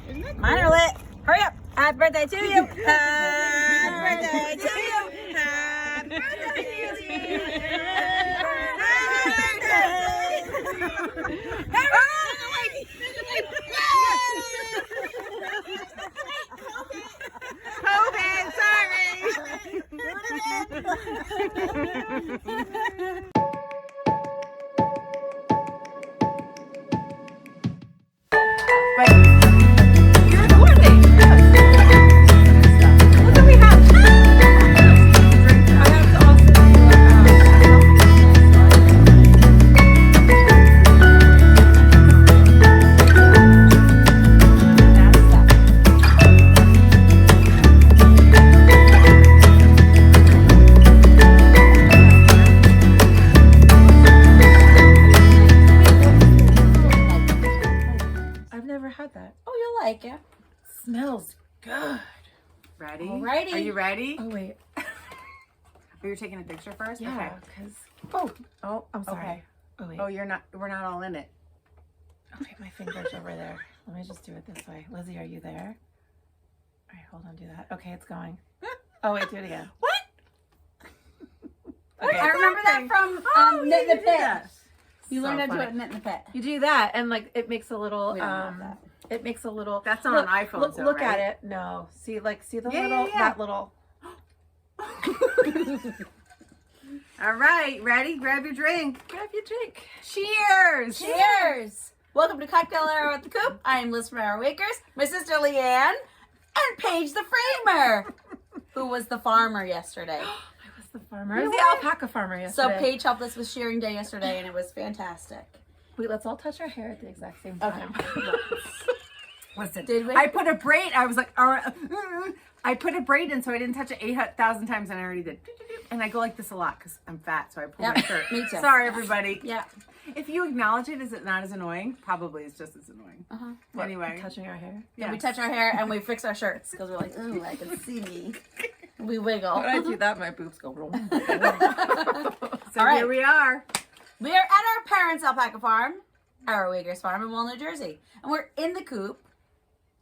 Mine are lit. Hurry up. Happy birthday to you. Happy birthday to you. Happy birthday to you. COVID, sorry. But you're coordinating. Look what we have. I have to also had that. Oh, you'll like it. Smells good. Ready? Alrighty. Are you ready? Oh wait. Are you taking a picture first? Yeah, because I'm sorry. Okay. Oh wait. Oh, you're not. We're not all in it. Okay, my finger's over there. Let me just do it this way. Lizzie, are you there? All right, hold on. Do that. Okay, it's going. Oh wait, do it again. What? Okay. I remember that from Knit in the Pit. You learned how to do it in Knit in the Pit. You do that, and like it makes a little. We don't have that. It makes a little. That's on an iPhone. Look at it. No, see the little that little. All right, ready? Grab your drink. Grab your drink. Cheers! Cheers! Welcome to Cocktail Hour at the Coop. I am Liz from Hour Wakers, my sister Leanne, and Paige the Framer, who was the farmer yesterday. I was the farmer. I was the alpaca farmer yesterday. So Paige helped us with shearing day yesterday, and it was fantastic. Wait, let's all touch our hair at the exact same time. Okay. Listen, Did we? I put a braid. I was like, I put a braid in, so I didn't touch it 8,000 times, and I already did. And I go like this a lot because I'm fat, so I pull my shirt. Me too. Sorry, everybody. Yeah. If you acknowledge it, is it not as annoying? Probably it's just as annoying. Uh-huh. Anyway. Touching our hair. Yeah, we touch our hair and we fix our shirts because we're like, ooh, I can see me. We wiggle. When I do that, my boobs go roll. So All right. here we are. We are at our parents' alpaca farm, our Uyghurs farm in Wall, New Jersey. And we're in the coop.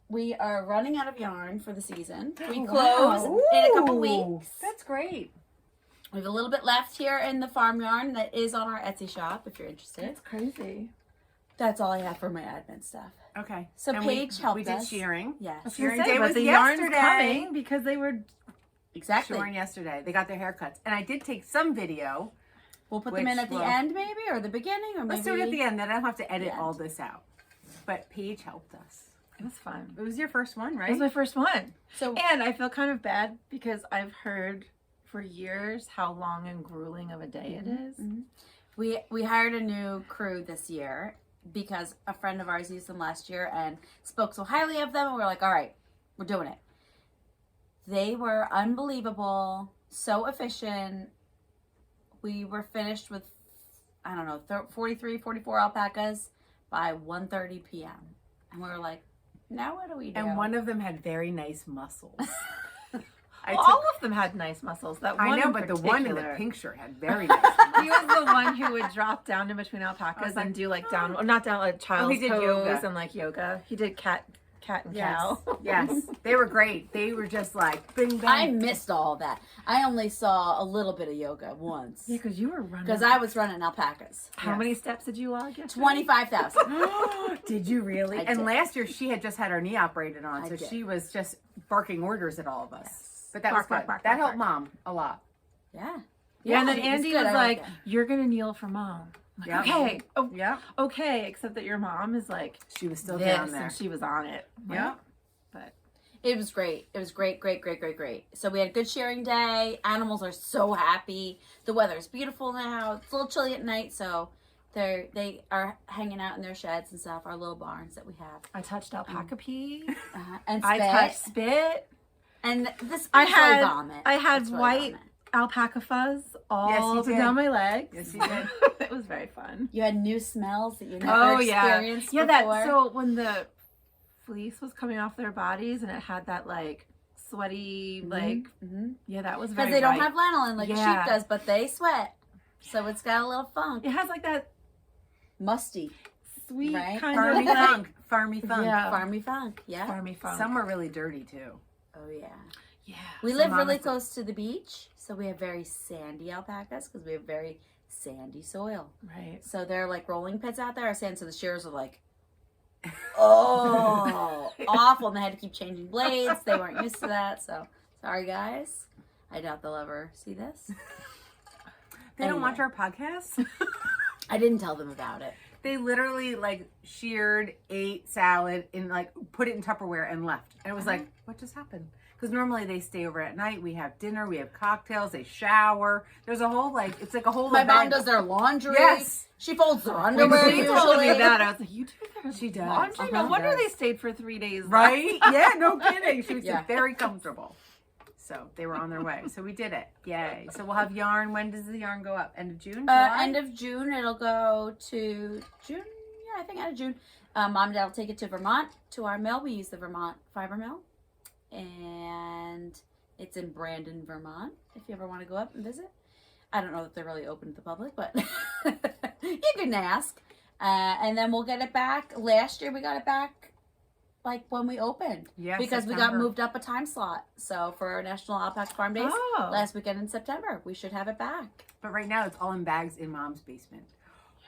We are running out of yarn for the season. We close in a couple weeks. That's great. We have a little bit left here in the farm yarn that is on our Etsy shop if you're interested. That's crazy. That's all I have for my admin stuff. Okay. So And Paige helped We did us. shearing. Yes. Shearing day but was the yarn's yesterday. coming because they were. Exactly. Shorn yesterday. They got their haircuts. And I did take some video. We'll put them in at the end maybe, or the beginning, or maybe. Let's do it at the end. Then I don't have to edit end. all this out. But Paige helped us. It was fun. It was your first one, It right? was my first one. So And I feel kind of bad because I've heard for years how long and grueling of a day it is. we hired a new crew this year because a friend of ours used them last year and spoke so highly of them, and we're like, all right, we're doing it. They were unbelievable, so efficient. We were finished with, I don't know, 43, 44 alpacas by 1:30 p.m. And we were like, now what do we do? And one of them had very nice muscles. All of them had nice muscles. That one I know, in but the one in the particular. pink shirt had very nice muscles. He was the one who would drop down in between alpacas like, and do like down, or not down, like child's did pose yoga. and like yoga. He did cat and Yes. cow. Yes. They were great. They were just like, bing, bang. I missed all of that. I only saw a little bit of yoga once. Yeah, because you were running. Because I was running alpacas. How many steps did you log? Yesterday? 25,000. Did you really? I And did. last year she had just had her knee operated on, I so did. she was just barking orders at all of us. Yes. But that Bark, was good. bark, bark, That bark, helped bark. Mom a lot. Yeah. Yeah, and then it was Andy good. was I like, liked it. "You're gonna kneel for Mom." I'm like, Yeah. okay, oh, Yeah. okay. Except that your mom is like She was still this, down there. and she was on it. Yeah. But It was great. It was great. So we had a good sharing day. Animals are so happy. The weather is beautiful now. It's a little chilly at night, so they are hanging out in their sheds and stuff, our little barns that we have. I touched alpaca pee. And I spit. touched spit. And this I is had really vomit. I had It's really white vomit. alpaca fuzz all Yes, you up and did. down my legs. Yes, you did. It was very fun. You had new smells that you never Oh yeah, experienced yeah. before. That so when the fleece was coming off their bodies and it had that like sweaty like yeah, that was very Because they don't right. have lanolin like a Yeah. sheep does, but they sweat. So it's got a little funk. It has like that Musty. sweet Right? kind Farmy of like, funk. Farmy funk. Yeah. Farmy funk. Yeah. farmy funk. Some are really dirty too. Oh yeah. Yeah. We So live Mama really said- close to the beach, so we have very sandy alpacas because we have very sandy soil. Right. So they're like rolling pits out there. Our sand, so the shears are like, oh, awful. And they had to keep changing blades. They weren't used to that. So sorry, guys. I doubt they'll ever see this. They don't Anyway. watch our podcast. I didn't tell them about it. They literally like sheared, ate salad, and like put it in Tupperware and left. And it was like, what just happened? Because normally they stay over at night. We have dinner. We have cocktails. They shower. There's a whole like it's like a whole. My event. mom does their laundry. Yes. She folds their When underwear she told me usually. that, I was like, you do their She does. laundry? Uh-huh. No wonder Yes. they stayed for 3 days. Right? Yeah, no kidding. She was Yeah. very comfortable. So they were on their way. So we did it. Yay. So we'll have yarn. When does the yarn go up? End of June? July? End of June. It'll go to June. Yeah, I think end of June. Mom and Dad will take it to Vermont, to our mill. We use the Vermont fiber mill. And it's in Brandon, Vermont, if you ever want to go up and visit. I don't know if they're really open to the public, but you can ask. And then we'll get it back. Last year we got it back like when we opened. Yeah, because we got September. moved up a time slot. So for our National Alpaca Farm Days Oh. last weekend in September, we should have it back. But right now it's all in bags in Mom's basement.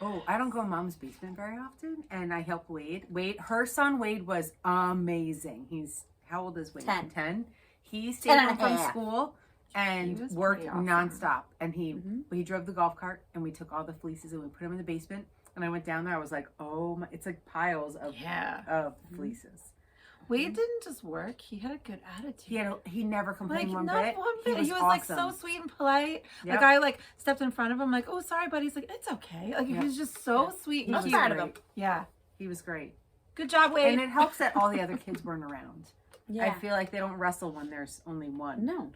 Oh, I don't go in Mom's basement very often, and I help Wade. Her son Wade was amazing. He's how old is Wade? 10. 10. He stayed 10 and home a from half. school He and was worked pretty awesome. nonstop. And Mhm. he drove the golf cart, and we took all the fleeces and we put them in the basement. And I went down there. I was like, oh my! It's like piles of Yeah. fleeces. Wade didn't just work. He had a good attitude. He never complained Like, one not bit. one bit. He was like so awesome. sweet and polite. Yep. Like, I like stepped in front of him, like, oh, sorry, buddy. He's like, it's okay. Like, he Yep. was just so Yep. sweet He and was cute. proud of him. great. Yeah. He was great. Good job, Wade. And it helps that all the other kids weren't around. Yeah. I feel like they don't wrestle when there's only one. No.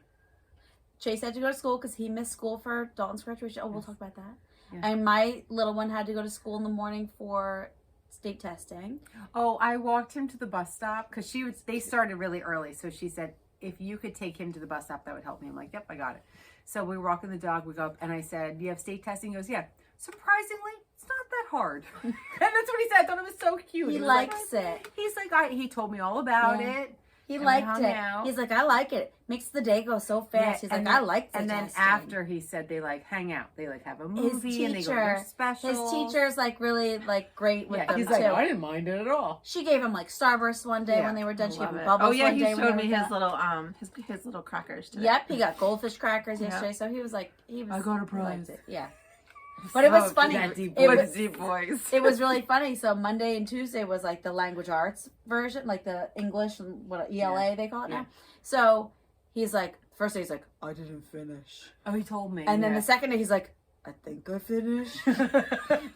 Chase had to go to school because he missed school for Dalton's graduation. Oh, we'll talk about that. Yeah. And my little one had to go to school in the morning for state testing. Oh, I walked him to the bus stop because they started really early. So she said, if you could take him to the bus stop, that would help me. I'm like, yep, I got it. So we were walking the dog. We go up and I said, do you have state testing? He goes, yeah. Surprisingly, it's not that hard. And that's what he said. I thought it was so cute. He was likes it. He's like, he told me all about Yeah. it. He And we liked hung it. out. He's like, I like it. Makes the day go so fast. He's like, and I then- like the And then testing. after he said they like hang out. They like have a movie and they go to their teacher- specials. His teacher's like really like great with Yeah, them he's too. like, I didn't mind it at all. She gave him like Starburst one day Yeah, when they were done. I She gave love him it. bubbles Oh, yeah, one he day when showed they me were his done. little crackers today. Yep, he got goldfish crackers Yeah. yesterday, so he was like, he was. I got a he liked prize. it. Yeah, but it was Oh, funny. that deep It voice. was, deep voice. it was really funny. So Monday and Tuesday was like the language arts version, like the English and what ELA they call it Yeah. now. So he's like, first day he's like, I didn't finish, Oh, he told me. and then yeah. the second day he's like, I think I finished.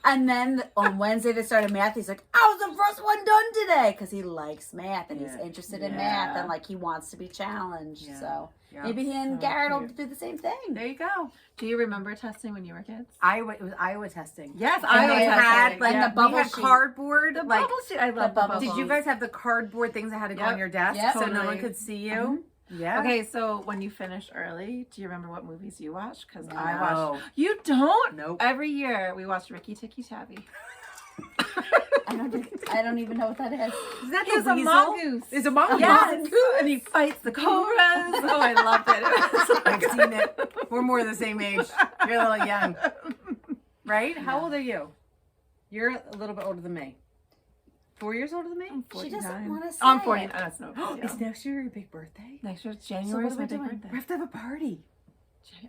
And then on Wednesday they started math. He's like, I was the first one done today because he likes math and he's Yeah. interested in Yeah. math and like he wants to be challenged. Yeah. So Yeah. maybe he and So Garrett will cute. do the same thing. There you go. Do you remember testing when you were kids? It was Iowa testing. Yes, And Iowa they had testing. like Yeah. the bubble we had sheet. cardboard. The like, bubble sheet. I love the bubble bubbles. did you guys have the cardboard things that had to go Yep. on your desk Yep. so no one Totally. could see you? Yeah. Okay, so when you finished early, do you remember what movies you watched? Because I No. watched. You don't? Nope. Every year we watched Ricky Tikki Tavi. I don't even know what that is. Is that He's the a weasel? mongoose. Is a mongoose? Yes, and he fights the cobras. Oh, I loved it. It was so I've good. seen it. We're more the same age. You're a little young, right? How old are you? You're a little bit older than me. 4 years older than me? I'm She doesn't 49. want to say I'm 49. it. Oh, that's no big Is deal. next year your big birthday? Next year's So January what is are my we big doing? birthday. We have to have a party.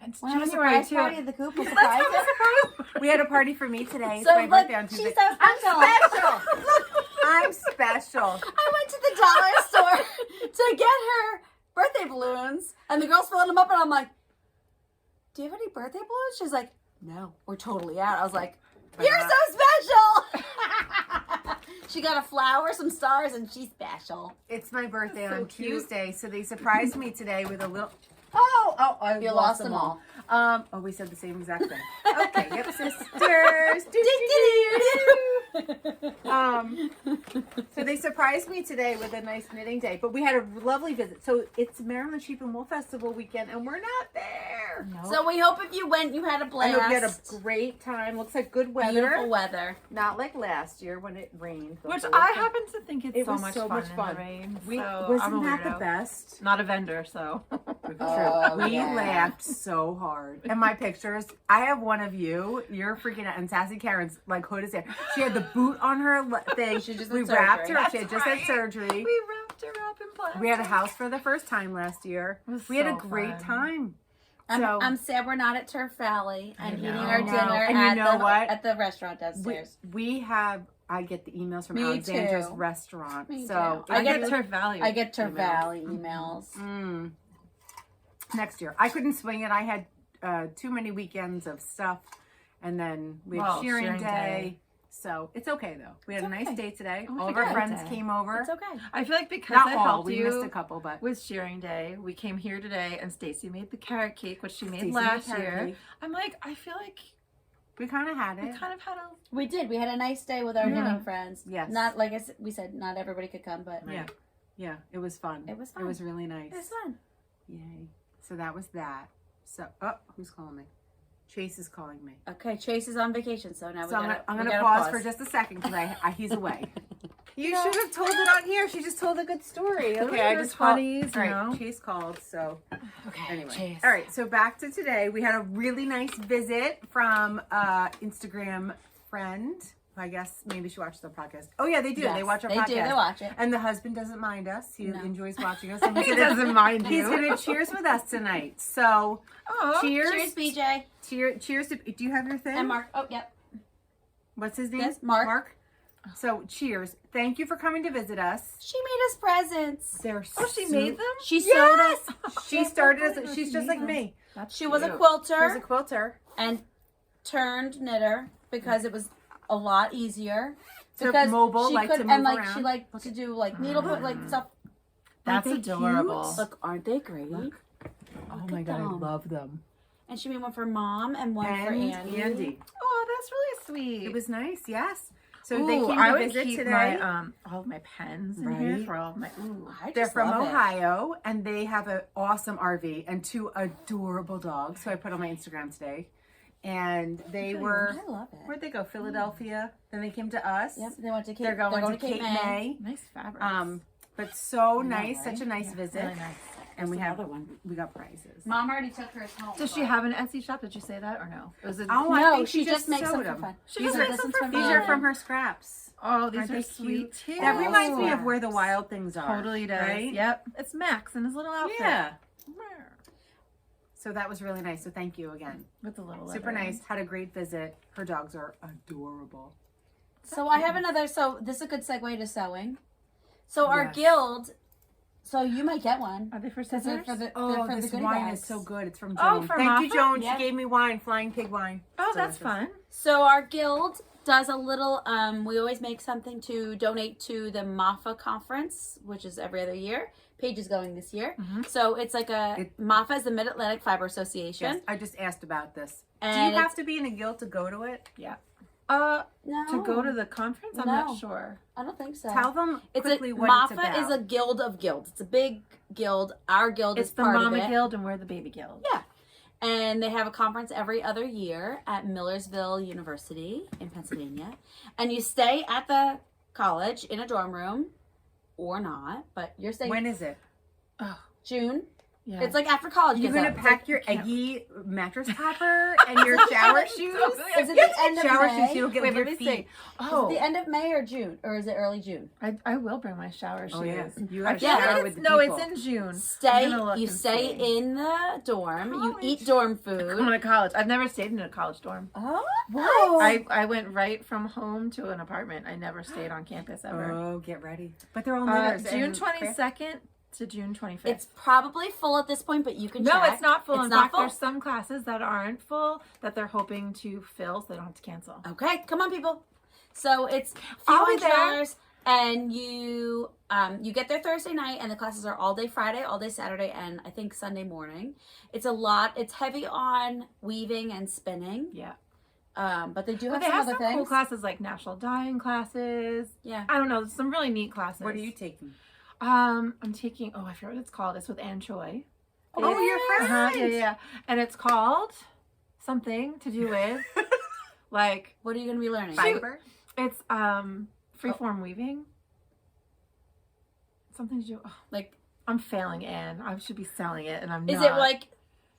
It's Want to have a January surprise too. party at the coop? We'll Let's surprise have a you. surprise. We had a party for me today. It's So my look, birthday on she's Tuesday. so special. I'm special. I'm special. I went to the dollar store to get her birthday balloons, and the girl's filling them up, and I'm like, do you have any birthday balloons? She's like, no, we're totally out. I was like, you're so special. She got a flower, some stars, and she's special. It's my birthday That's so on cute. Tuesday, so they surprised me today with a little. I You lost them all. We said the same exact thing. Okay, yep, sisters. So they surprised me today with a nice knitting day, but we had a lovely visit. So it's Maryland Sheep and Wool Festival weekend, and we're not there. here. Nope. So we hope if you went, you had a I blast. hope you had a great time. Looks like good weather. Beautiful weather. Not like last year when it rained. Which before. I happen to think it's It so was much so fun much in fun. the rain. We, so wasn't I'm a that the weirdo. best? Not a vendor, so. Oh, we yeah. laughed so hard. And my pictures, I have one of you. You're freaking out. And Sassy Karen's like hood is there. She had the boot on her thing. She just we had wrapped her surgery. up. She had just had surgery. We wrapped her up in plastic. We had a house for the first time last year. was We had a so great fun. time. I'm sad we're not at Turf Valley and I eating know. our I know. dinner And you know what? at the restaurant downstairs. We have. I get the emails from Me Alexandra's too. restaurant. Me So too. I I get get Turf Valley. I get Turf emails. Valley emails. Next year, I couldn't swing it. I had too many weekends of stuff, and then we had Well, shearing shearing day. day. So it's okay though. We had It's a nice okay. day today. Oh, All of it's a our good friends day. came over. It's okay. I feel like because Not I all. helped We you missed a couple, but with shearing day, we came here today and Stacy made the carrot cake, which she made Stacey last made carrot year. cake. I'm like, I feel like we kind of had we it. kind of had a We did. We had a nice day with our Yeah. knitting friends. Yes. Not like we said, not everybody could come, but Yeah, yeah. It was fun. It was fun. It was really nice. it was fun. Yay! So that was that. So, who's calling me? Chase is calling me. Okay, Chase is on vacation, so now So we gotta, I'm we gonna gotta pause for just a second because he's away. You No. should have told it on here. She just told a good story. Those Okay, are I the just called. 20s, you All know. right, Chase called. So okay. anyway, Chase. all right. So back to today. We had a really nice visit from Instagram friend. I guess maybe she watched the podcast. Oh yeah, they do. Yes, They watch our they podcast. do. They watch it. And the husband doesn't mind us. He No. enjoys watching us. And He doesn't mind He's you. gonna cheers with us tonight. So Oh, cheers. Cheers, BJ Cheers to. Do you have your thing? and Mark. Oh, yep. What's his name? Yes, Mark. So cheers. Thank you for coming to visit us. She made us presents. They're Oh, she made them? She sewed us. She started as she's just like me. That's She was a cute. quilter She was a quilter. and turned knitter because it was a lot easier. So Because mobile, she like could, to move and like around. she liked to do like needlepoint like stuff. That's Aren't they adorable. cute? Look, aren't they great? Look. Oh Look my at god, I them. love them. And she made one for Mom and one for And Andy. Oh, that's really sweet. It was nice, yes. So Ooh, they came I to would visit keep today. my all of my pens in here Right. for all of my. Ooh, I They're just from love it. Ohio, and they have an awesome RV and two adorable dogs. So I put on my Instagram today, and they were. I love it. Where'd they go? Philadelphia. Then they came to us. Yep, they went to Cape. They're going to Cape Cape May. nice fabric. But so know, nice, right? such a nice visit. really nice. And we have another one. we got prizes. Mom already took hers home. Does she have an Etsy shop? Did you say that or no? It was a, Oh, I No, think she just makes them sewed for them. fun. She These just are, makes them for these fun. are from her scraps. Oh, these Aren't are they sweet cute? too. That reminds me of Oh. Where the Wild Things Are. Totally does. Right? Yep. It's Max in his little outfit. Yeah. So that was really nice. So thank you again. With the little Super lettering. nice. Had a great visit. Her dogs are adorable. So I have another. So this is a good segue to sewing. So our Yes. guild. So you might get one. Are they for They're scissors? for the, Oh, they're for this the goodie wine bags. is so good. It's from Joan. Oh, from Thank you, Moffat? Joan. Yeah. She gave me wine, Flying Pig wine. Oh, that's Delicious. fun. So our guild does a little. We always make something to donate to the MAFA conference, which is every other year. Paige is going this year. Mhm. So it's like MAFA is the Mid Atlantic Fiber Association. Yes, I just asked about this. Do And you have to be in a guild to go to it? no, To go to the conference? I'm No. not sure. I don't think so. Tell them It's quickly a what MAFA it's about. is a guild of guilds. It's a big guild. Our guild It's is the part Mama of it. Guild and we're the Baby Guild. Yeah. And they have a conference every other year at Millersville University in Pennsylvania. And you stay at the college in a dorm room or not, but you're staying When is it? Oh, June. yeah. It's like after college. You're gets gonna out. It's pack like- your eggy mattress topper and your shower shoes. Is it the end of Shower May? shoes, you don't get Wait, weird let me feet. see. Is Oh, it the end of May or June? Or is it early June? I will bring my shower shoes. Oh yeah, you I have to feel like shower it's, with the no, people. it's in June. Stay. I'm gonna look You and stay see. in the dorm. You College. eat dorm I'm food. going to college. I've never stayed in a college dorm. Oh, I went right from home to an apartment. I never stayed on campus ever. Oh, get ready. But they're all knitters. June and 22nd to June 25th. It's probably full at this point, but you can no, check. it's not full. It's In not fact, full? there's some classes that aren't full that they're hoping to fill so they don't have to cancel. Okay, come on, people. So it's I'll be $100, and you get there Thursday night, and the classes are all day Friday, all day Saturday, and I think Sunday morning. It's a lot. It's heavy on weaving and spinning. Yeah. But they do But have they some have other some things. cool classes like national dyeing classes. Yeah. I don't know, some really neat classes. What are you taking? I'm taking, I forget what it's called. It's with Ann Choi. Oh, your friend. Yeah. And it's called something to do with like What are you going to be learning? Fiber. it's freeform weaving. Something to do. Oh, Like, I'm failing, Anne. I should be selling it, and I'm not. is it like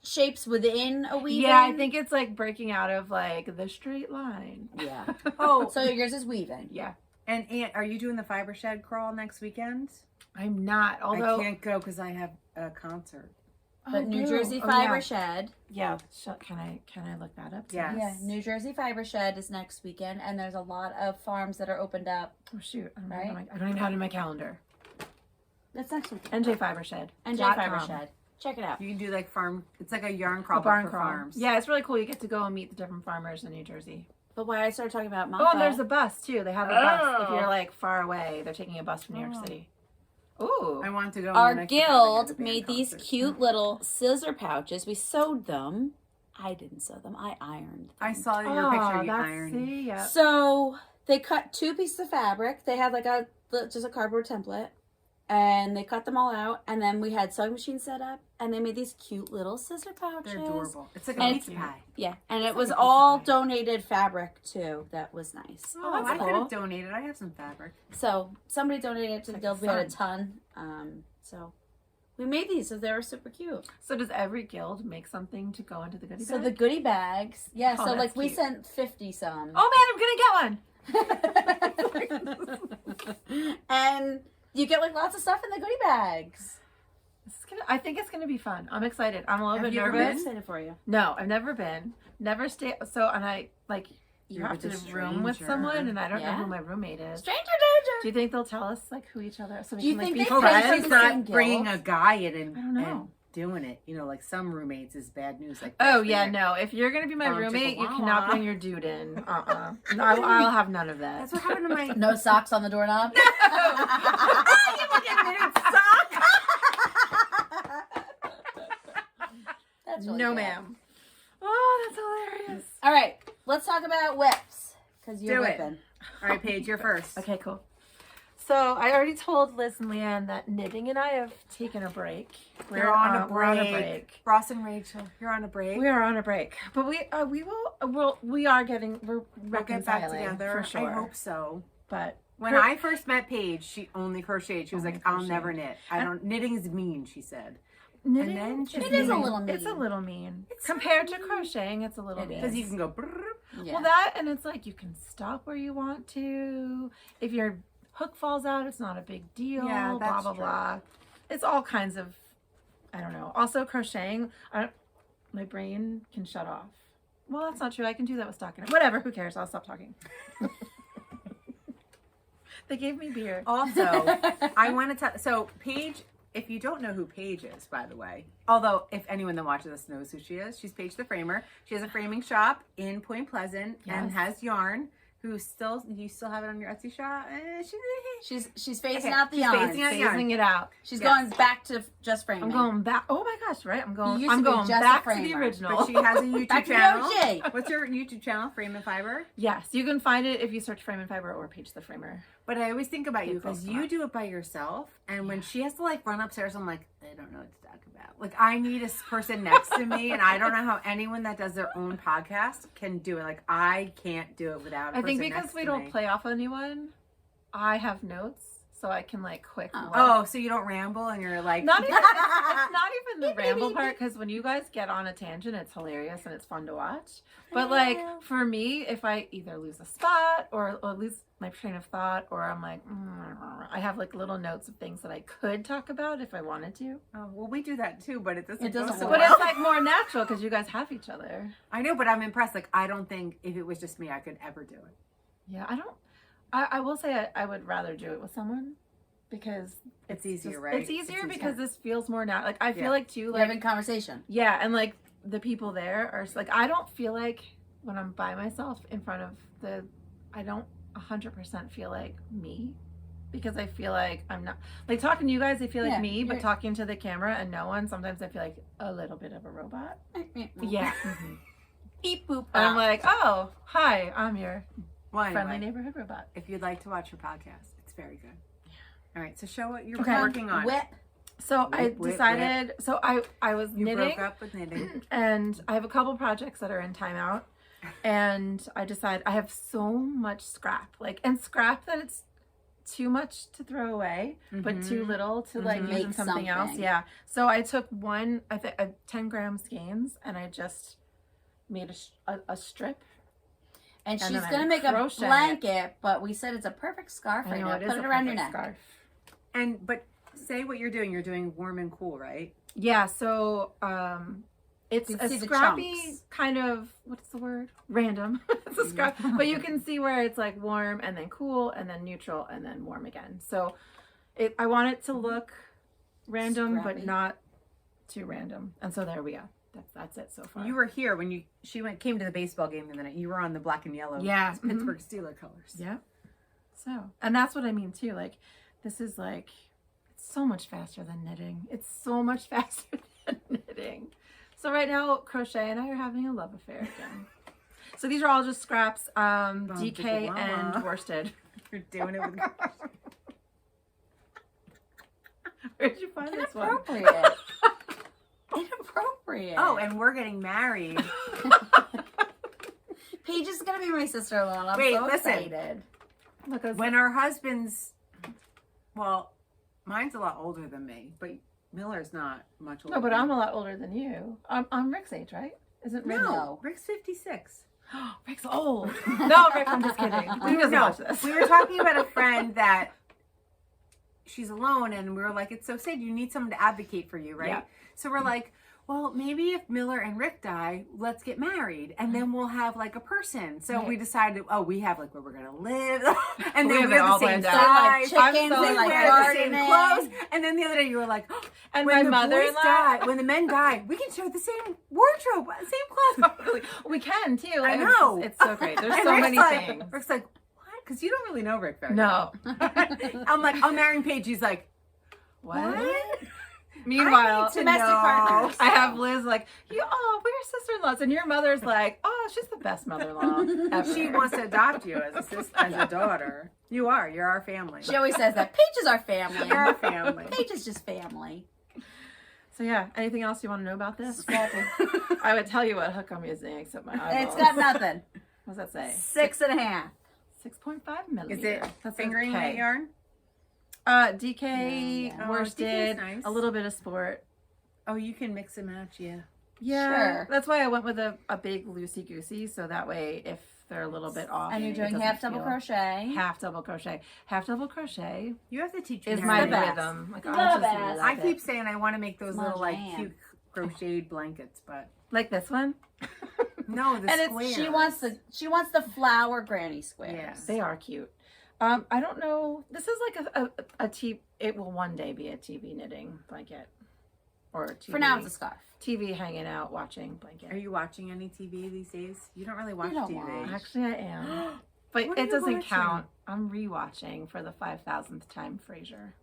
shapes within a weaving? Yeah, I think it's like breaking out of like the straight line. Yeah. Oh, So yours is weaving. Yeah. and Aunt, are you doing the fiber shed crawl next weekend? I'm not. Although I can't go because I have a concert. But New boo. Jersey Oh, Fiber yeah. Shed. Yeah. Can I look that up? Yeah. Yeah, Yes. New Jersey Fiber Shed is next weekend, and there's a lot of farms that are opened up. Oh shoot! I don't, Right? I don't even have it in my calendar. That's next weekend. NJ Fiber Shed. NJ Fiber Shed. Check it out. You can do like farm. It's like a yarn crawl A barn for crawl. farms. Yeah, it's really cool. You get to go and meet the different farmers in New Jersey. But why I started talking about Mappa. Oh, and there's a bus too. They have a bus. If Oh. you're like far away, they're taking a bus from New York City. Ooh. I want to go. Our and then I forgot I had guild a band made these concert. cute little scissor pouches. We sewed them. I didn't sew them. I ironed them. I saw your picture. You that's ironed. see, yeah. So they cut 2 pieces of fabric. They had like just a cardboard template, and they cut them all out. And then we had sewing machines set up, and they made these cute little scissor pouches. They're adorable. It's like a And pizza pie. Yeah, and it It's was like a pizza all pie. donated fabric too. That was nice. Oh, that's I could cool. have donated. I have some fabric. So somebody donated it to the Like guild. a We had a son. ton. So we made these, so they were super cute. So does every guild make something to go into the goodie bag? So the goodie bags, yeah. Oh, so like that's we cute. sent 50 some. Oh man, I'm gonna get one. And you get like lots of stuff in the goodie bags. I think it's gonna be fun. I'm excited. I'm a little Have bit you ever I'm nervous. excited for you. No, I've never been. Never stay. So and I like you You're have with to a room with stranger. someone, and I don't know Yeah. who my roommate is. Stranger Do danger. you think they'll tell us like who each other? So we Do you can like think be they Oh, Friends but from she's the not same bringing guild? a guy in and, I don't know. and doing it. You know, like some roommates is bad news. Like Oh that yeah, for no. If you're gonna be my Bum, roommate, you chicka, cannot wah, bring your dude in. No, I'll have none of that. That's what happened to my. No socks on the doorknob. That's really No, good. ma'am. Oh, that's hilarious. All right, let's talk about whips because you're Do it. whipping. All right, Paige, you're first. Okay, cool. So I already told Liz and Leanne that knitting and I have taken a break. You're on a We're on a break. break. Ross and Rachel, you're on a break. We are on a break, but we're We'll get back reconciling together. for sure. I hope so. But When I first met Paige, she only crocheted. She was Only like, "I'll crocheted. never knit. I don't. Knitting is mean," she said. knitting, then she- It is a little mean. It's a little mean It's compared not to mean. crocheting. It's a little It mean. Because you can go. Brrr. Yeah. Well, that and it's like you can stop where you want to. If your hook falls out, it's not a big deal. Yeah, blah that's blah true. blah. It's all kinds of, I don't know. Also crocheting, my brain can shut off. Well, that's not true. I can do that with stockinette. Whatever. Who cares? I'll stop talking. They gave me beer. Also, I want to tell. So Paige, if you don't know who Paige is, by the way, although if anyone that watches this knows who she is, she's Paige the Framer. She has a framing shop in Point Pleasant and Yes. has yarn. You still have it on your Etsy shop? She's phasing Okay, out the she's yarn. phasing out yarn. Phasing it out. She's Yes. going back to just framing. I'm going back. Oh my gosh! Right? I'm going. used I'm to be going just a back to the framer, original. But she has a YouTube Back to the channel. OG. What's your YouTube channel? Frame and Fiber. Yes, you can find it if you search Frame and Fiber or Paige the Framer. But I always think about you They both because come you up. do it by yourself, and when she has to like run upstairs, I'm like, I don't know what to talk about. Like I need a person next to me, and I don't know how anyone that does their own podcast can do it. Like I can't do it without. A I think person because next we to don't me. play off anyone, I have notes, so I can like quick. Oh. look. Oh, so you don't ramble, and you're like, Not even. It's not even the ramble part because when you guys get on a tangent, it's hilarious and it's fun to watch. But like for me, if I either lose a spot or lose my train of thought, or I'm like, I have like little notes of things that I could talk about if I wanted to. Oh, well, we do that too, but it doesn't. It doesn't go so work. But well. it's like more natural because you guys have each other. I know, but I'm impressed. Like I don't think if it was just me, I could ever do it. Yeah, I don't. I will say I would rather do it with someone because It's easier, just- right? It's easier It's because this feels more natural. Like I feel Yeah. like too, You're like having conversation. yeah, and like the people there are like I don't feel like when I'm by myself in front of I don't 100% feel like me because I feel like I'm not like talking to you guys. I feel like Yeah, me, but you're- talking to the camera and no one. Sometimes I feel like a little bit of a robot. Yeah, Beep boop. and I'm like, oh, hi, I'm your Well, anyway, friendly neighborhood robot. if you'd like to watch her podcast, it's very good. All right, so show what you're Okay. working on. Whip. So I Whip, whip, decided, so I was You knitting broke up with knitting. and I have a couple projects that are in timeout. And I decided I have so much scrap, like, and scrap that it's too much to throw away, but too little to like use in Make something else. something. Yeah. So I took 10-gram skeins and I just made a strip. And she's then I gonna make a crochet it. blanket, but we said it's a perfect scarf I right know now. it is Put a it around your perfect neck. scarf. But say what you're doing. You're doing warm and cool, right? Yeah. So it's You can a see the scrappy chunks. kind of, what's the word? Random. It's a scrap, but you can see where it's like warm and then cool and then neutral and then warm again. So I want it to look random, Scrappy. but not too random. And so there we go. That's it so far. You were here when she came to the baseball game the other night. You were on the black and yellow. Yeah. It's Pittsburgh Steelers colors. Yeah. So, and that's what I mean too. Like, this is like, it's so much faster than knitting. It's so much faster than knitting. So right now, Crochet and I are having a love affair again. So these are all just scraps, DK and worsted. You're doing it with. Where'd you find this one? Inappropriate. Inappropriate. Oh, and we're getting married. Paige is gonna be my sister-in-law. I'm Wait, so listen. excited. Look, at When our husbands, well, mine's a lot older than me, but Miller's not much older. no, but than I'm me. a lot older than you. I'm Rick's age, right? Isn't Rick? No. Rick's 56. Rick's old. No, Rick, I'm just kidding. He doesn't No, watch this. we were talking about a friend that she's alone, and we were like, it's so sad. You need someone to advocate for you, right? Yeah. So we're like, well, maybe if Miller and Rick die, let's get married, and then we'll have like a person. So Right. we decided, we have like where we're gonna live, and We then have we it have all the same planned out. size. Like chickens so and like wear the same gardening. clothes, and then the other day you were like, And when my the boys mother-in-law. die, when the men die, we can share the same wardrobe, same clothes. Totally. We can too. I It's know. just- It's so great. There's And so Rick's many like, things. Rick's like, what? Because you don't really know Rick very No. well. I'm like, I'm marrying Paige. He's like, What? what? Meanwhile, to domestic know. partners. I have Liz like, we're sister-in-laws, and your mother's like, oh, she's the best mother-in-law ever. She wants to adopt you as a sister, as a daughter. You are. You're our family. She always says that. Paige is our family. You're our family. Paige is just family. So yeah, anything else you want to know about this? I would tell you what hook I'm using, except my eyeballs. It's got nothing. What does that say? 6.5. 6.5 millimeters. Is it That's fingering okay. weight yarn? DK, Yeah. Oh, worsted, DK is nice. a little bit of sport. Oh, you can mix and match, yeah. Yeah, Sure. that's why I went with a big loosey-goosey, so that way if they're a little bit off. And you're it doing doesn't half double feel- crochet. Half double crochet. Half double crochet You have to teach me is how my to do that. rhythm. Like, The I just best. love I it. keep saying I want to make those My little like jam. cute crocheted blankets, but like this one. no, the And squares. she wants the flower granny squares. Yeah. They are cute. I don't know. This is like a TV. It will one day be a TV knitting blanket, or a TV, For now, it's a scarf. TV hanging out watching blanket. Are you watching any TV these days? You don't really watch don't TV. watch. Actually, I am, but What are it you doesn't watching? count. I'm rewatching for the 5,000th time Frasier.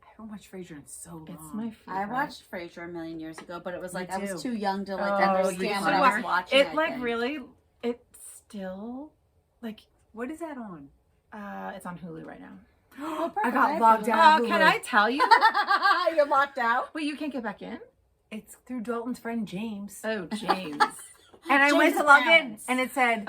I haven't watched Frasier in so long. It's my favorite. I watched Frasier a million years ago, but it was Me like I was too. too young to like Oh, you understand what should I was watching. it. I Like think. really, it's still like What is that on? it's on Hulu right now. Oh, I perfect. got logged out. Can I tell you? You're locked out. Wait, you can't get back in? It's through Dalton's friend James. Oh, James. And I went James' to log in, parents. and it said,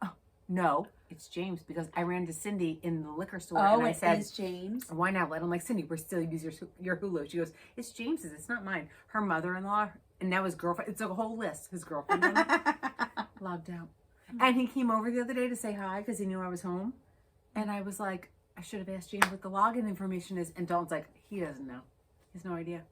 oh, "No, it's James," because I ran to Cindy in the liquor store, Oh, and I it said, is James. "Why not?" I'm like, "Cindy, we're still use your Hulu." She goes, "It's James's. It's not mine." Her mother-in-law, and now his girlfriend. It's a whole list. His girlfriend logged out, and he came over the other day to say hi because he knew I was home, and I was like, "I should have asked James what the login information is," and Dalton's like, "He doesn't know. He has no idea."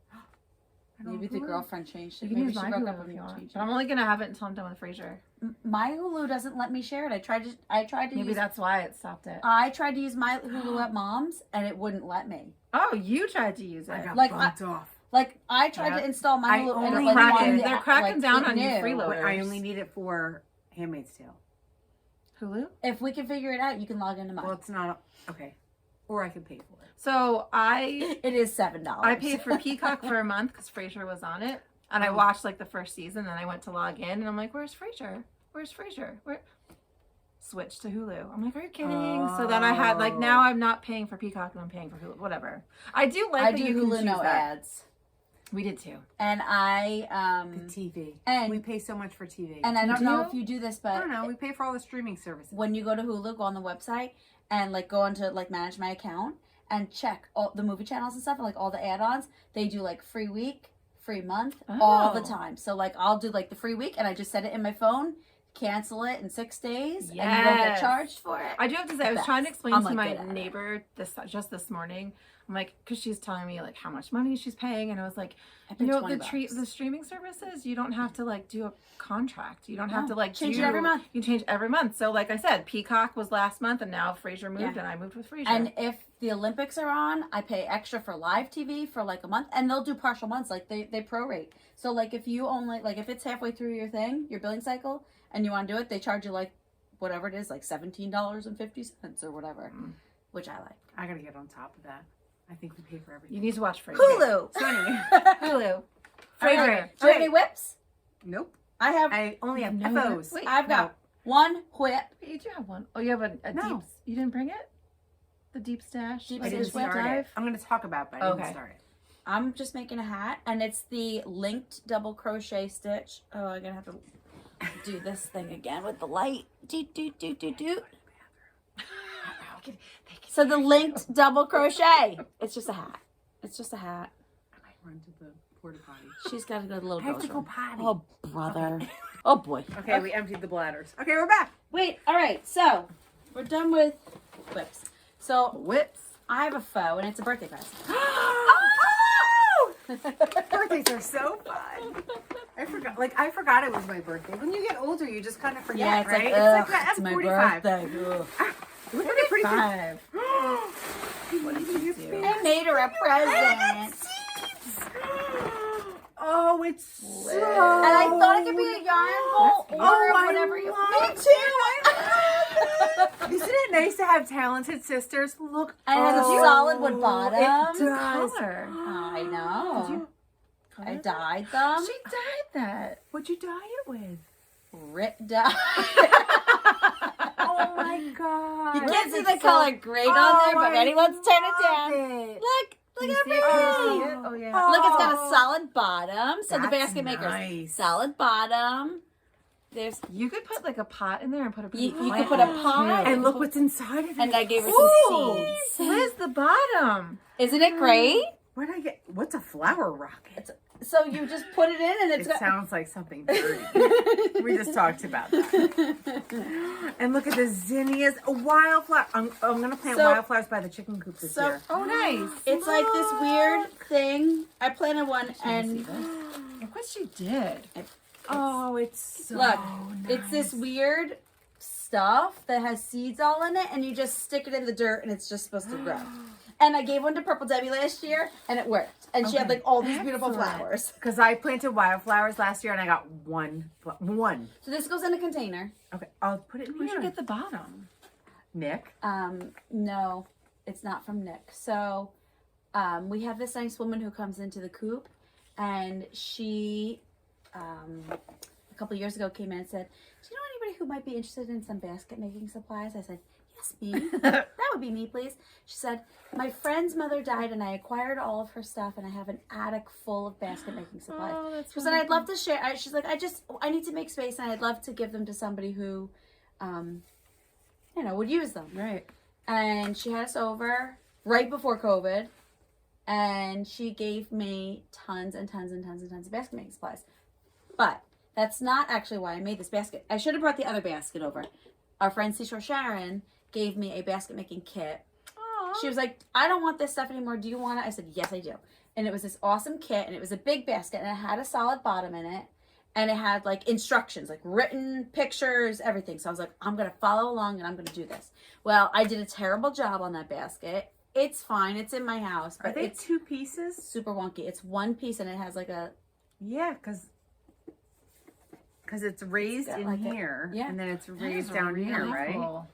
I don't Maybe know the who. girlfriend changed You it. can Maybe use she my broke up Hulu with if me you and want. changed But I'm only gonna have it until I'm done with Frasier. it. My Hulu doesn't let me share it. I tried to Maybe use. that's why it stopped it. I tried to use my Hulu at mom's and it wouldn't let me. Oh, you tried to use I it. got Like, bumped off. Like I tried Yeah. to install my I Hulu and only it let me cracking- on the- they're cracking like, down it on you knew. freeloaders. I only need it for Handmaid's Tale. Hulu? If we can figure it out, you can log into mine. Well, it's not okay, or I could pay for it. So I It is $7. I paid for Peacock for a month because Frasier was on it. And I watched like the first season, and I went to log in, and I'm like, "Where's Frasier? Where's Frasier?" switched to Hulu. I'm like, are you kidding? So then I had like, now I'm not paying for Peacock and I'm paying for Hulu, whatever. I do like I that do you can Hulu choose no that. ads. We did too. And I The TV. and We pay so much for TV. and I You don't know do? if you do this, I but don't know. We pay for all the streaming services. when you go to Hulu, go on the website and like go into like manage my account and check all the movie channels and stuff and like all the add-ons. They do like free week, free month, all the Oh. time. So like I'll do like the free week and I just set it in my phone, cancel it in 6 days, and you don't get Yes. charged for it. I do have to say, I was Best. trying to explain I'm, to like, my good at it. neighbor this morning. I'm like, because she's telling me like how much money she's paying, and I was like, I pay you know, $20. the streaming services, you don't have to like do a contract. You don't have No. to like Change it every month. You change every month. So like I said, Peacock was last month, and now Frasier moved, Yeah. and I moved with Frasier. And if the Olympics are on, I pay extra for live TV for like a month, and they'll do partial months, like they prorate. So like if you only like if it's halfway through your thing, your billing cycle, and you want to do it, they charge you like whatever it is, like $17.50 or whatever, which I like. I gotta get on top of that. I think we pay for everything. you need to watch Frasier. Hulu. So anyway, Hulu. Frasier. Frasier. Do you have any whips? nope. I have. I only have No. FOs. Wait, I've got one whip. You do have one. Oh, you have a No. deep. You didn't bring it. The deep stash. Deep I like didn't Stitch deep whip. start dive? it. I'm gonna talk about it, but I Okay. didn't start it. I'm just making a hat, and it's the linked double crochet stitch. Oh, I'm gonna have to do this thing again with the light. Doot, doot, doot, doot, doot. So the linked double crochet. It's just a hat. It's just a hat. I might run to the porta potty. She's got to go to the little I have girl's to go room. potty. Oh, brother. Oh, boy. Okay, we emptied the bladders. Okay, we're back. Wait, all right. So we're done with whips. So Whips. I have a faux, and it's a birthday present. Birthdays are so fun. I forgot it was my birthday. When you get older, you just kind of forget, Yeah, it's right? like, It's ugh, that. it's my 45. birthday. Ugh. Look at it, pretty good. 5. What did you do? I made her a present. Oh, it's so. And I thought it could be a yarn bowl That's or I whatever you love Me too. Isn't it nice to have talented sisters? Look, And it has a solid wood bottom. It does. Color. I Did know. you I dyed them. She dyed that. What'd you dye it with? Rip dye. Oh my god! You can't see It's the color grade on there, but I anyone's turn it love down. it. Look Can at you see it? Can you everything. see it? Oh yeah. Look, it's got a solid bottom. So the That's basket maker's nice. solid bottom. There's You could put like a pot in there and put a you, pretty you plant could put a in it, pot. too. And look what's inside of it. And I gave her Ooh, some seeds. Where's the bottom? Isn't it great? Where'd I get? What's a flower rocket? So you just put it in and it's It got. sounds like something dirty. We just talked about that. And look at the zinnias. A wildflower. I'm going to plant So- wildflowers by the chicken coop this year. Oh, nice. It's like this weird thing. I planted one and Look what she did. Oh, it's so look, nice. it's this weird stuff that has seeds all in it, and you just stick it in the dirt, and it's just supposed to grow. And I gave one to Purple Debbie last year, and it worked. And she had like all these beautiful Excellent. flowers. Because I planted wildflowers last year and I got one. So this goes in a container. Okay, I'll put it in Where'd you here. get the bottom? Nick. No, it's not from Nick. So we have this nice woman who comes into the coop, and she a couple years ago came in and said, "Do you know anybody who might be interested in some basket making supplies?" I said, "Yes, me. That would be me, please." She said, "My friend's mother died, and I acquired all of her stuff, and I have an attic full of basket making supplies." Oh, that's She said, "I'd love to share." She's like, I need to make space, and I'd love to give them to somebody who, would use them." Right. And she had us over right before COVID, and she gave me tons and tons and tons and tons of basket making supplies. But that's not actually why I made this basket. I should have brought the other basket over. Our friend Seashore Sharon gave me a basket making kit. Aww. She was like, "I don't want this stuff anymore. Do you want it?" I said, "Yes, I do." And it was this awesome kit, and it was a big basket, and it had a solid bottom in it. And it had like instructions, like written pictures, everything. So I was like, I'm going to follow along and I'm going to do this. Well, I did a terrible job on that basket. It's fine. It's in my house. But Are they it's two pieces? super wonky. It's one piece and it has like a... Yeah, because it's raised got in like here, yeah. and then it's That raised is down really here, right? cool.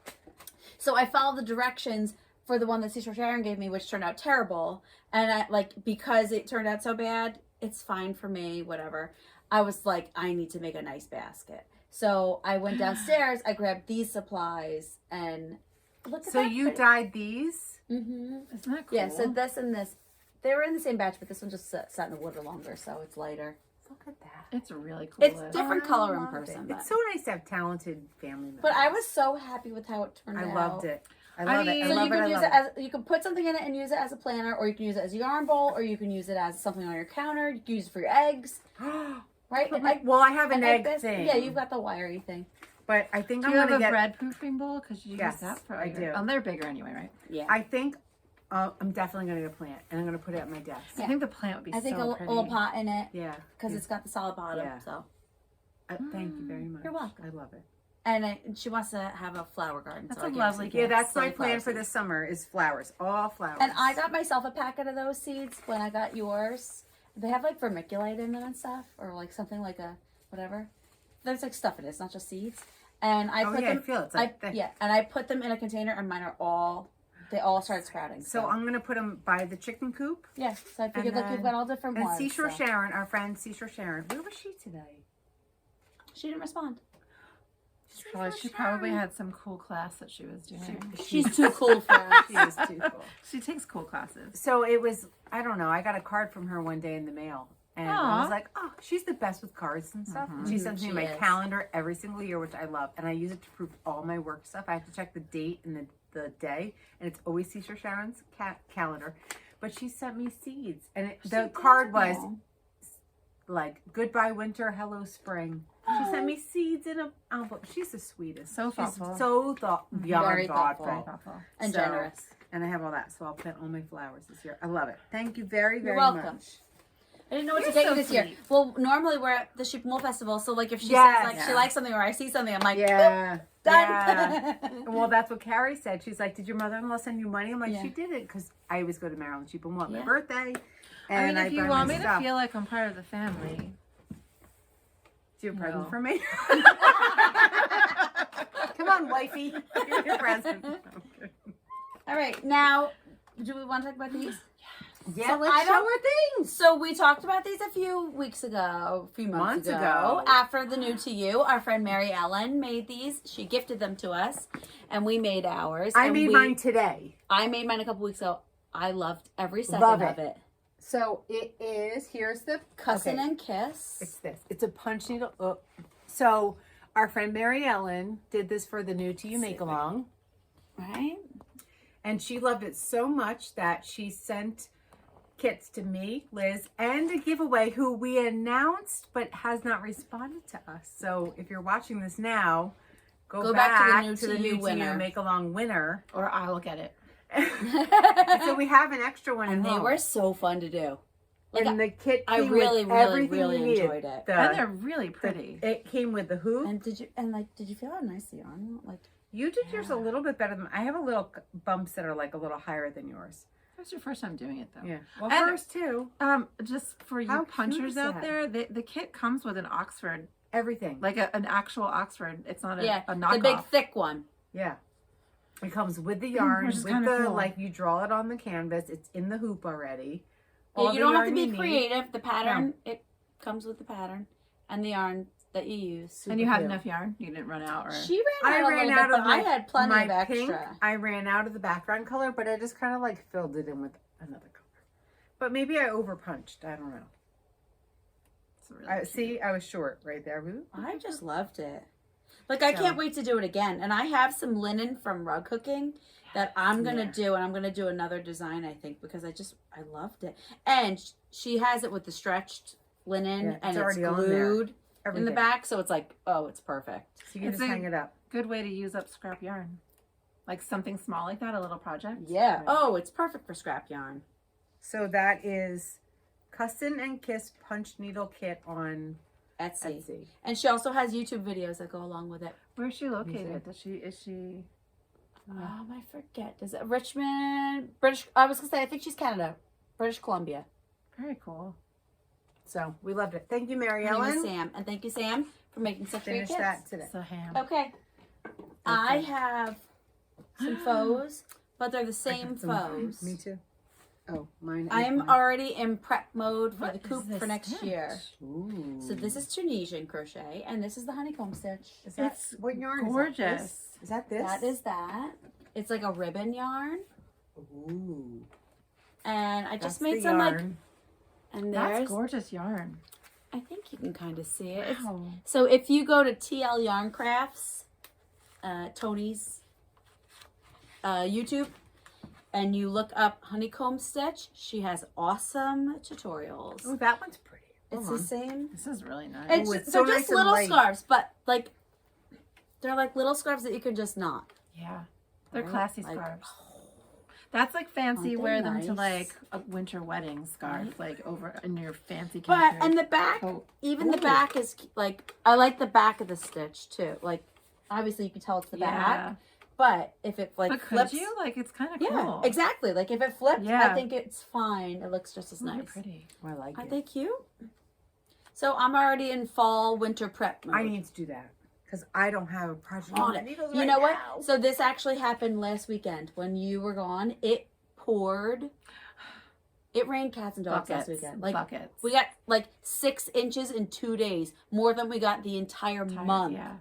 So I followed the directions for the one that Seashore Sharon gave me, which turned out terrible. And I because it turned out so bad, it's fine for me, whatever. I was like, I need to make a nice basket. So I went downstairs, I grabbed these supplies, and look at So that. you dyed these? Mm-hmm. Isn't that cool? Yeah, so this and this, they were in the same batch, but this one just sat in the water longer, so it's lighter. Look at that. It's a really cool. It's list. different I color in love person. it. But, It's so nice to have talented family members. but I was so happy with how it turned out. I loved it. I I love mean, it. I So love you it. can I use love it as you can put something in it and use it as a planner, or you can use it as a yarn bowl, or you can use it as something on your counter. You can use it for your eggs, right? But An my- egg- well, I have an egg this- thing. Yeah, you've got the wiry thing. But I think Do I'm you have gonna a get. bread proofing bowl? Because you Yes, use that for. I your- do. Oh, they're bigger anyway, right? Yeah. I think I'm definitely gonna get a plant, and I'm gonna put it at my desk. Yeah. I think the plant would be I think so a pretty. little pot in it Yeah. because it's got the solid bottom. Yeah. So, Thank you very much. You're welcome. I love it. and she wants to have a flower garden. That's so a I gave her lovely some gift. Yeah, that's my silly plan flower for seeds. this summer is flowers, all flowers. And I got myself a packet of those seeds when I got yours. They have like vermiculite in them and stuff, or like something like a whatever. There's like stuff in it. It's not just seeds. And I put I them. feel it's like thick. Yeah, and I put them in a container, and mine are all. They all started sprouting. So I'm gonna put them by the chicken coop. yeah. So I figured, And look, you've then- got all different And ones. Seashore so. Sharon, our friend Seashore Sharon, where was she today? She didn't respond. She probably had some cool class that she was doing. She's too cool for us. She is too cool. She takes cool classes. So it was, I don't know, I got a card from her one day in the mail. And I Aw. was like, oh, she's the best with cards and stuff. And she sends me She my is. calendar every single year, which I love. And I use it to proof all my work stuff. I have to check the date and the day. And it's always Seashore Sharon's calendar. But she sent me seeds. And the card was like, goodbye winter, hello spring. She sent me seeds in an envelope. She's the sweetest. So She's thoughtful. so beyond Very thoughtful. thoughtful. Thoughtful. And So- generous. And I have all that, so I'll plant all my flowers this year. I love it. Thank you very, very You're welcome. much. I didn't know what You're to get so you this year. sweet. Well, normally we're at the Sheep and Wool Festival, so like if she Yes. says like she Yeah. likes something or I see something, I'm like, Yeah. done. Yeah. Well, that's what Carrie said. She's like, did your mother-in-law send you money? I'm like, Yeah. she didn't, because I always go to Maryland Sheep and Wool on my Yeah. birthday. I And mean, if you buy want my me to stuff. feel like I'm part of the family, Do you have a present No. for me? Come on, wifey. Here's your present. All right, now do we want to talk about these? Yeah, So let's I show don't- her things. So we talked about these a few weeks ago, a few months ago. After the new to you, our friend Mary Ellen made these. She gifted them to us, and we made ours. I and made mine today. I made mine a couple weeks ago. I loved every second Love of it. So it is, here's the... Cussin' okay. and Kiss. It's this. It's a punch needle. Oh. So our friend Mary Ellen did this for the new to you make along, Right? and she loved it so much that she sent kits to me, Liz, and a giveaway who we announced but has not responded to us. So if you're watching this now, go back to the new to winner. you make along winner. or I will get it. So we have an extra one And in they home. were so fun to do. Like, And the kit I came really, with really, everything really you needed. enjoyed it. And they're really pretty. It came with the hoop. And did you feel how nice the yarn was? Like, You did yours a little bit better than I have. A little bumps that are like a little higher than yours. That's your first time doing it, though. Yeah. Well, And- hers too. Just for you How cute punchers is out that? there, the kit comes with an Oxford, Everything. like an actual Oxford. It's not a the knockoff. big thick one. Yeah. It comes with the yarn, Which is with kinda the cool. like you draw it on the canvas. It's in the hoop already. Yeah, All you the don't have to yarn be you need. creative. The pattern, it comes with the pattern and the yarn that you use. And you had cute. enough yarn? You didn't run out? Or She I ran out ran a out little bit, of but I my- had plenty my of extra. pink. I ran out of the background color, but I just kind of like filled it in with another color. But maybe I over punched. I don't know. It's really cute. See, I was short right there. Woo. I just loved it. Like, I So- can't wait to do it again. And I have some linen from Rug Cooking that I'm going to Yeah. do. And I'm going to do another design, I think, because I loved it. And she has it with the stretched linen Yeah, and it's it's already on there. glued in the Everything. back. So it's like, oh, it's perfect. So you can It's just a- hang it up. Good way to use up scrap yarn. Like something small like that, a little project. Yeah. Right. Oh, it's perfect for scrap yarn. So that is Cussin' and Kiss Punch Needle Kit on Etsy. Etsy. And she also has YouTube videos that go along with it. Where's she located? Is she? I forget. Is it Richmond? British. I was going to say, I think she's Canada. British Columbia. Very cool. So we loved it. Thank you, Mary Her name is Ellen. Sam. And thank you, Sam, for making such great Finish kits. that today. So ham. Okay. I have some faux, but they're the I same got some- faux. Me too. Oh, mine. I am already in prep mode for What the is coop this for next stitch? year. Ooh. So this is Tunisian crochet, and this is the honeycomb stitch. Is that, It's what yarn gorgeous. is that? This? That is that. It's like a ribbon yarn, Ooh. and I That's just made the some like, yarn. and That's there's. gorgeous yarn. I think you can kind of see it. It's, Wow. so if you go to TL Yarn Crafts, Tony's YouTube, and you look up Honeycomb Stitch, she has awesome tutorials. Oh, that one's pretty. It's Hold the on. same. This is really nice. It's, Ooh, it's they're so just nice and little light. scarves, but like they're like little scarves that you can just knot. Yeah. They're Right? classy Like, scarves. That's like fancy. Aren't they Wear them to nice? like a winter wedding scarf, Right? like over in your fancy. But cashmere and the back, coat. even the Ooh. back is like I like the back of the stitch too. Like obviously you can tell it's the Yeah. back, but if it like But could flips, you? Like it's kind of yeah, cool. exactly. Like if it flips, Yeah. I think it's fine. It looks just as Ooh, they're nice. pretty. I like Aren't it. they cute? So I'm already in fall winter prep mode. I need to do that because I don't have a project On on it. needles You right know what? now. So this actually happened last weekend when you were gone. It poured. It rained cats and dogs Buckets. last weekend. Like Buckets. we got like 6 inches in 2 days, more than we got the entire month. Yeah.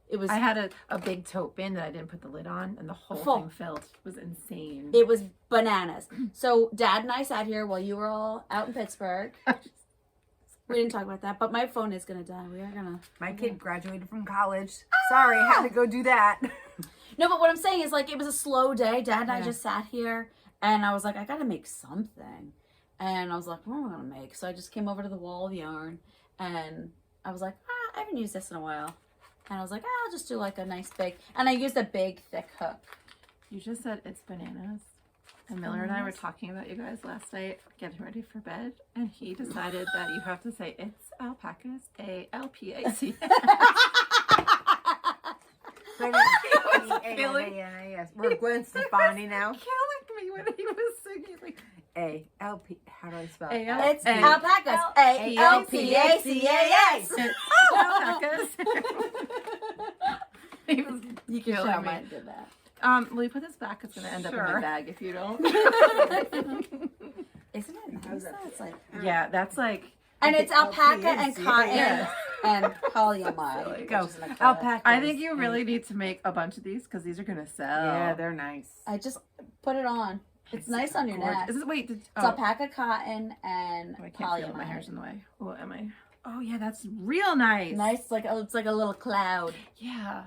It was. I had a big tote bin that I didn't put the lid on, and the whole Full. thing filled. It was insane. It was bananas. So Dad and I sat here while you were all out in Pittsburgh. We didn't talk about that, but my phone is gonna die. We are gonna. My kid graduated from college. Sorry, had to go do that. No, but what I'm saying is like it was a slow day. Dad and I Yeah. just sat here, and I was like, I gotta make something, and I was like, what am I gonna make? So I just came over to the wall of yarn, and I was like, I haven't used this in a while, and I was like, I'll just do like a nice big, and I used a big thick hook. You just said it's bananas. And Miller and I were talking about you guys last night, getting ready for bed, and he decided that you have to say it's alpacas, ALPAC. A-L-P-A-N-A-S. We're Gwen Stefani now. Killing me when he was singing like A-L-P. How do I spell A- it? It's A- alpacas. ALPACAS. alpacas. He was You can killing show me. mine did that. Will you put this back? It's gonna end up in my Sure. bag if you don't. Isn't it nice? It's like, Yeah, that's like and it's alpaca and LPACAS. cotton and polyamide. Go. which is an acrylic. Alpacas. I think you really need to make a bunch of these because these are gonna sell. Yeah, they're nice. I just put it on. It's nice on your neck. Is it, wait, It's alpaca, cotton, and I can't feel it. My polyamide. hair's in the way. What am I? Oh yeah, that's real nice. Nice, like it's like a little cloud. Yeah,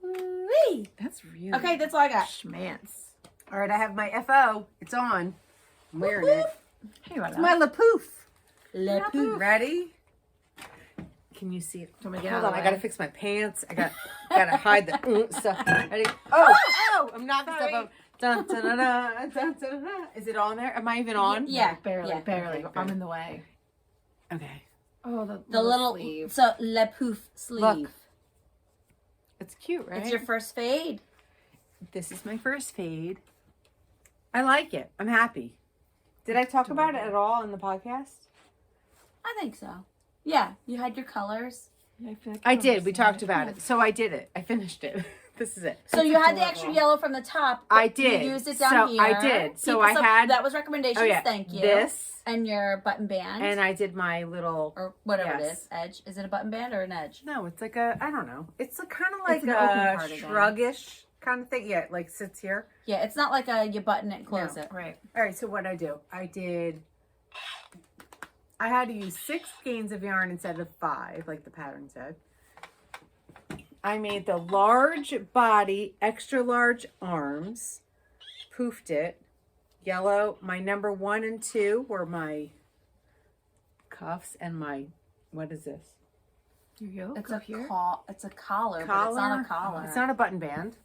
Whee! that's really Okay, that's all I got. schmance. All right, I have my FO. It's on. I'm wearing it. Hey, what It's my LaPoof. Le Pouf. Ready? Can you see it? Do you want me to get Hold out on, of I the gotta way? fix my pants. Gotta hide the stuff. Ready? Oh! I'm knocking Sorry. stuff up. Dun, dun, dun, dun, dun, dun, dun. Is it on there? Am I even on? Yeah, Barely, yeah. barely. Okay, I'm good. in the way. Okay. Oh, the The sleeve. so Le Pouf sleeve. Look. It's cute, right? It's your first fade. This is my first fade. I like it. I'm happy. Did I talk about it at all in the podcast? I think so. Yeah, you had your colors. Yeah, I feel like I I've did. We seen talked about Yeah. it. So I did it. I finished it. This is it. So It's you had the adorable. extra yellow from the top. but I did. You used it down So here. I did. So I People- had- that was recommendations. Oh yeah. Thank you. This. And your button band. And I did my little. or whatever it Yes. is. Edge. Is it a button band or an edge? No, it's like a. I don't know. It's kind of like an open a cardigan. shruggish kind of thing. Yeah, it like sits here. Yeah, it's not like a you button it and close No. it. Right. All right. So what I do? I had to use 6 skeins of yarn instead of 5, like the pattern said. I made the large body, extra large arms, poofed it, yellow. My number 1 and 2 were my cuffs and my, what is this? Your yoke It's up here. it's a collar, but it's not a collar. It's not a button band.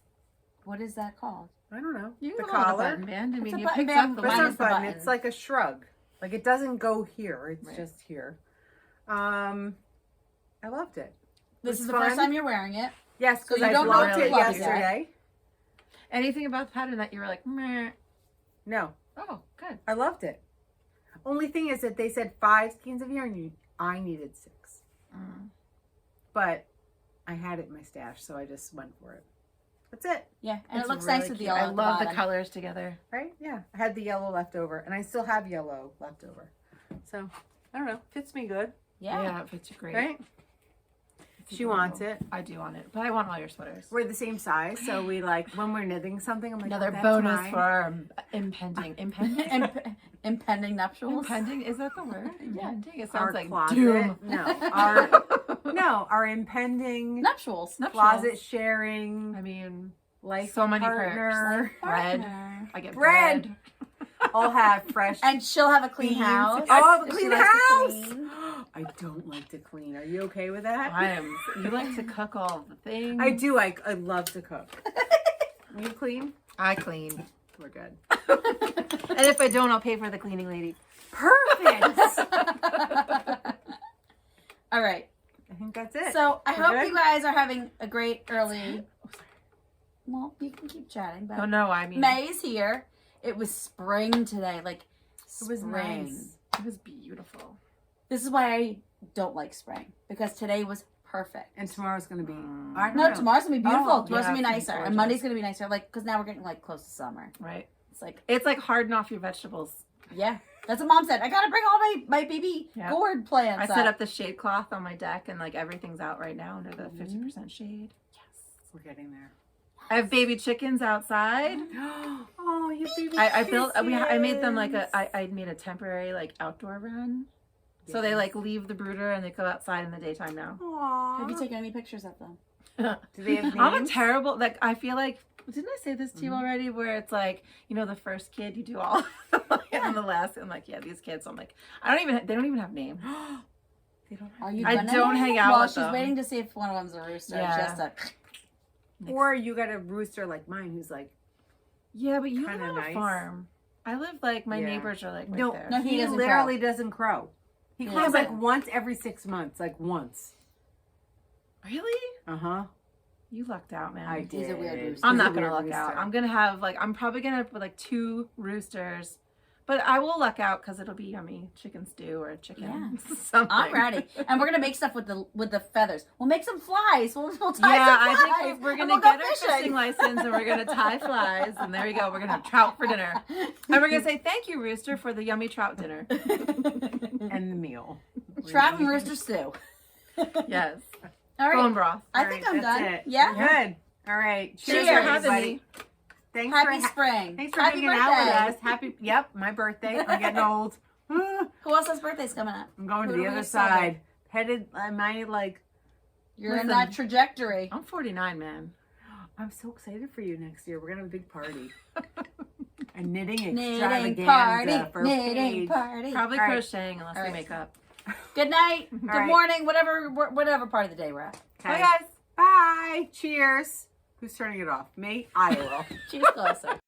What is that called? I don't know. You The can call it a collar. button band. I It's mean, a you button picked band, up the but It's minus not one. a the button. button. It's like a shrug. Like it doesn't go here. It's Right. just here. I loved it. This It's is the fun. first time you're wearing it. Yes, So because you I don't know blocked if it you love it yet? yesterday. Anything about the pattern that you were like, meh. No, Oh, good. I loved it. Only thing is that they said 5 skeins of yarn. I needed 6. Mm. But I had it in my stash, so I just went for it. That's it. Yeah, and It's it looks really nice with the cute. yellow I at love the bottom. colors together. Right? Yeah. I had the yellow left over, and I still have yellow left over. So, I don't know. Fits me good. Yeah. It fits you great. Right? It's She wants adorable. it. I do want it, but I want all your sweaters. We're the same size, so we like, when we're knitting something, I'm like, Another oh, that's bonus mine. for our impending. Impending nuptials. Impending, is that the word? Impending? It sounds Our like closet. doom. Our impending Nuptials. closet sharing, I mean, life so many partner. perks. Bread. Partner. I get Bread. bread. I'll have fresh. And she'll have a clean beans. house. Oh, If a she clean likes to house. clean. I don't like to clean. Are you okay with that? You like to cook all the things. I do. I love to cook. You clean? I clean. We're good. And if I don't, I'll pay for the cleaning lady. Perfect. All right. I think that's it. So I We're hope good? you guys are having a great early. Well, you can keep chatting, but Oh no, I mean, May's here. It was spring today. Like It was spring. nice. it was beautiful. This is why I don't like spring, because today was perfect. And tomorrow's gonna be. No, tomorrow's gonna be beautiful. Oh, tomorrow's gonna be yeah, nicer, it's and gorgeous. Monday's gonna be nicer. Like, because now we're getting like close to summer. Right. It's like, harden off your vegetables. yeah, that's what Mom said. I gotta bring all my baby Yeah. gourd plants. I set up the shade cloth on my deck, and like everything's out right now under the 50% shade. We're getting there. I have baby chickens outside. Oh, you baby. I built. I made them like chickens. I made a temporary like outdoor run. So they Yes. like leave the brooder and they go outside in the daytime now. Aw. Have you taken any pictures of them? Do they have names? I'm a terrible, like, I feel like, didn't I say this to you Mhm. already? Where it's like, you know, the first kid, you do all, and the last, I'm like, yeah, these kids. I'm like, they don't even have names. They don't have Are you? I gonna? don't hang out Well, with she's them. waiting to see if one of them's a rooster. Yeah. Just a. Or you got a rooster like mine who's like, Yeah, but you live Kinda on a nice. farm. I live like, my Yeah. neighbors are like right no, there. No, he doesn't literally doesn't crow. He Yeah. crows Yeah, like but- once every 6 months, like once. Really? Uh-huh. You lucked out, man. I did. He's a weird rooster. I'm He's a not gonna weird luck out. rooster. I'm gonna have like I'm probably gonna put like 2 roosters, but I will luck out because it'll be yummy chicken stew or chicken Yeah. something. I'm ready, and we're gonna make stuff with the feathers. We'll make some flies. We'll tie Yeah, some I flies. think we're and gonna we'll go get our fishing license and we're gonna tie flies and there we go. We're gonna have trout for dinner, and we're gonna say thank you, rooster, for the yummy trout dinner. And the meal. Trout and rooster stew. Yes, All right, bone broth. I All think right, I'm that's done. it. Yeah. Good. All right. Cheers. Thanks for having everybody. me. Thanks Happy for spring. Thanks for Happy hanging birthday. out with us. Happy. Yep, my birthday. I'm getting old. I'm Who else has birthdays coming up? going Who to do the we other celebrate? side. Headed. Am I like? You're in Listen. that trajectory. I'm 49, man. I'm so excited for you next year. We're gonna have a big party. A knitting Knitting extravaganza party. for Knitting Paige. party. Probably All right. crocheting unless All we right. make up. Good night. Good right. morning. Whatever part of the day we're at. Okay. Bye, guys. Bye. Cheers. Who's turning it off? Me? I will. Cheers, closer.